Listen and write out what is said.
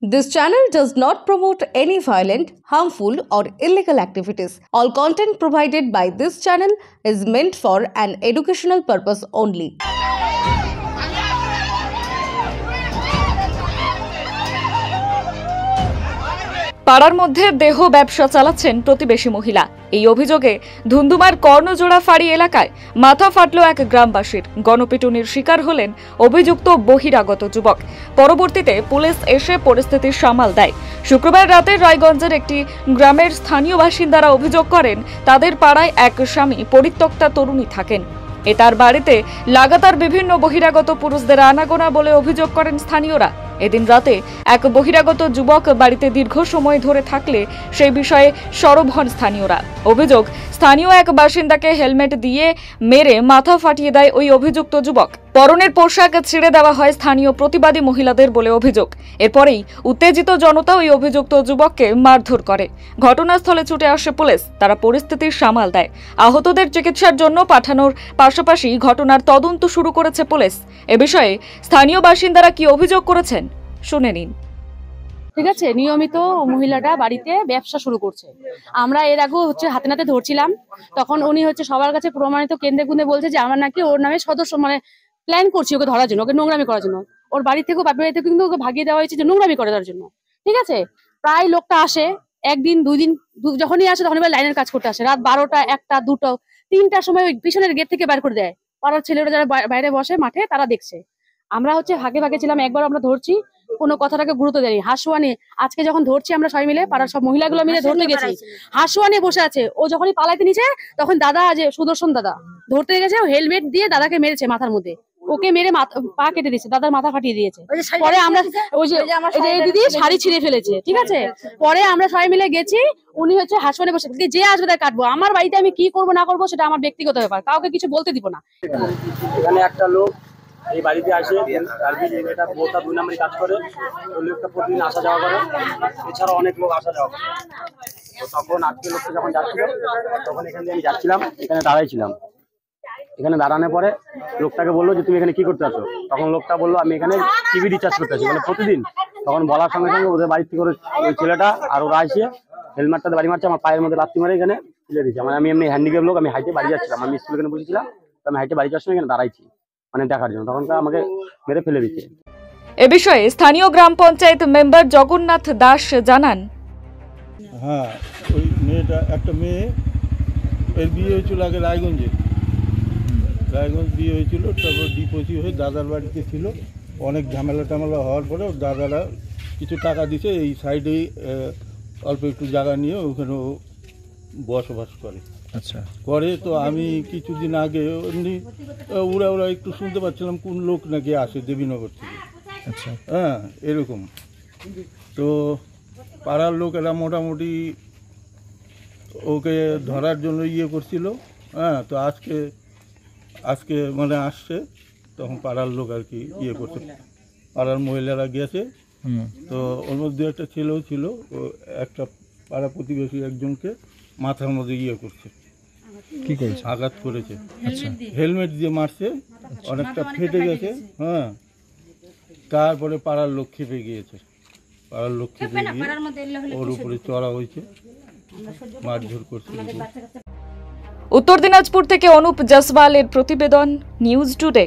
This channel does not promote any violent, harmful, or illegal activities. All content provided by this channel is meant for an educational purpose only. পাড়ার মধ্যে দেহ ব্যবসা চালাচ্ছেন প্রতিবেশী মহিলা। এই অভিযোগে ধুন্দুমার কর্ণজোড়া ফাঁড়ি এলাকায় মাথা ফাটল এক গ্রামবাসীর। গণপিটুনির শিকার হলেন অভিযুক্ত বহিরাগত যুবক। পরবর্তীতে পুলিশ এসে পরিস্থিতি সামাল দেয়। শুক্রবার রাতে রায়গঞ্জের একটি গ্রামের স্থানীয় বাসিন্দারা অভিযোগ করেন, তাদের পাড়ায় এক স্বামী পরিত্যক্তা তরুণী থাকেন। তার বাড়িতে লাগাতার বিভিন্ন বহিরাগত পুরুষদের আনাগোনা বলে অভিযোগ করেন স্থানীয়রা। এদিন রাতে এক বহিরাগত যুবক বাড়িতে দীর্ঘ সময় ধরে থাকলে সেই বিষয়ে সরব হন স্থানীয়রা। অভিযোগ, স্থানীয় এক বাসিন্দাকে হেলমেট দিয়ে মেরে মাথা ফাটিয়ে দেয় ওই অভিযুক্ত যুবক। পরনের পোশাক ছিঁড়ে দেওয়া হয় স্থানীয় প্রতিবাদী মহিলাদের বলে অভিযোগ। এরপরেই উত্তেজিত জনতা ওই অভিযুক্ত যুবককে মারধর করে। ঘটনাস্থলে ছুটে আসে পুলিশ। তারা পরিস্থিতির সামাল দেয়। আহতদের চিকিৎসার জন্য পাঠানোর পাশাপাশি ঘটনার তদন্ত শুরু করেছে পুলিশ। এ বিষয়ে স্থানীয় বাসিন্দারা কি অভিযোগ করেছেন শুনে নিন। ঠিক আছে, নিয়মিত মহিলাটা বাড়িতে ব্যবসা শুরু করছে। আমরা এর আগেও হাতে নাতে ধরছিলাম। তখন উনি সবার কাছে প্রমাণিত কেন্দ্রে গুনে বলছে যে আমরা নাকি ওর নামে সদস্য প্ল্যান করছি ওকে ধরার জন্য, ওকে নোংরামি করার জন্য। ওর বাড়ি থেকেও বাপের বাড়ি থেকে কিন্তু ওকে ভাগিয়ে দেওয়া হয়েছে যে নোংরামি করার জন্য। ঠিক আছে, প্রায় লোকটা আসে একদিন দুই দিন, যখনই আসে তখন লাইনের কাজ করতে আসে। রাত 12টা 1টা 2টা 3টার সময় ওই পিছনের গেট থেকে বার করে দেয়। পাড়ার ছেলেরা যারা বাইরে বসে মাঠে তারা দেখছে। আমরা ভাগে ভাগে ছিলাম। একবার আমরা ধরছি, কোনো কথাটাকে গুরুত্ব দেয়নি। হাসুয়া নিয়ে আজকে যখন ধরছি আমরা সবাই মিলে, পাড়ার সব মহিলাগুলো মিলে ধরতে গেছি। হাসুয়া নিয়ে বসে আছে। ও যখনই পালাইতে নিচে তখন দাদা, যে সুদর্শন দাদা, ধরতে গেছে। হেলমেট দিয়ে দাদাকে মেরেছে মাথার মধ্যে। ওকে মেরে পা কেটে দিয়েছে, দাদার মাথা ফাটিয়ে দিয়েছে। পরে আমরা দিদি শাড়ি ছিঁড়ে ফেলেছে। ঠিক আছে, পরে আমরা সবাই মিলে গেছি। উনি হাসুয়া নিয়ে বসে, যে আসবে তাই কাটবো। আমার বাড়িতে আমি কি করবো না করবো সেটা আমার ব্যক্তিগত ব্যাপার, কাউকে কিছু বলতে দিব না। এখানে একটা লোক এই বাড়িতে আসে, এটা বোতা 2 নম্বরে কাজ করে। ওই লোকটা প্রতিদিন আসা যাওয়া করে, এছাড়া অনেক লোক আসা যাওয়া করে। তো তখন আজকে লোকটা যখন যাচ্ছিল, তখন এখান দিয়ে আমি যাচ্ছিলাম, এখানে দাঁড়াইছিলাম। এখানে দাঁড়ানোর পরে লোকটাকে বললো যে তুমি এখানে কি করতে আসো? তখন লোকটা বললো আমি এখানে টিভি রিচার্জ করতে আসি, প্রতিদিন। তখন বলার সঙ্গে সঙ্গে ওদের বাড়ির থেকে ওই ছেলেটা আর ওরা আসে হেলমেটটাতে বাড়ি মারছে, আমার পায়ের মধ্যে লাথি মারে এখানে তুলে দিয়েছে। আমি এমনি হ্যান্ডিক্যাপ লোক, আমি হাইটে বাড়ি যাচ্ছিলাম। আমি স্কুল এখানে বসেছিলাম, আমি হাইটে বাড়ি যাওয়ার সময় এখানে দাঁড়াইছি দেখার জন্য। তখন আমাকে মেরে ফেলে দিচ্ছে। এ বিষয়ে স্থানীয় গ্রাম পঞ্চায়েত মেম্বার জগন্নাথ দাস জানান, হ্যাঁ, ওই মেয়েটা, একটা মেয়ে, এর বিয়ে হয়েছিল আগে রায়গঞ্জে। রায়গঞ্জ বিয়ে হয়েছিল, তারপর ডিপোজি হয়ে দাদার বাড়িতে ছিল। অনেক ঝামেলা টামেলা হওয়ার পরে দাদারা কিছু টাকা দিছে, এই সাইডেই অল্প একটু জায়গা নিয়ে ওখানে বসবাস করে। আচ্ছা, করে তো আমি কিছুদিন আগে এমনি ওরা একটু শুনতে পাচ্ছিলাম কোন লোক নাকি আসে দেবীনগর থেকে। আচ্ছা, হ্যাঁ, এরকম। তো পাড়ার লোকেরা মোটামুটি ওকে ধরার জন্য করছিল। হ্যাঁ, তো আজকে আসছে, তখন পাড়ার লোক আর কি করছে। পাড়ার মহিলারা গেছে। তো ওর মধ্যে একটা ছেলেও ছিল, ও একটা পাড়া প্রতিবেশী একজনকে মাথার মধ্যে করছে। কি করেছে? আঘাত করেছে। আচ্ছা, হেলমেট দিয়ে মারছে, অনেকটা ফেটে গেছে। হ্যাঁ, তারপরে পাড়ার লোক খেপে গিয়েছে। পাড়ার লোক খেপে গিয়ে ওর উপরে চড়া হয়েছে, মারধর করছে। উত্তর দিনাজপুর থেকে অনুপ জসওয়ালের প্রতিবেদন, নিউজ টুডে।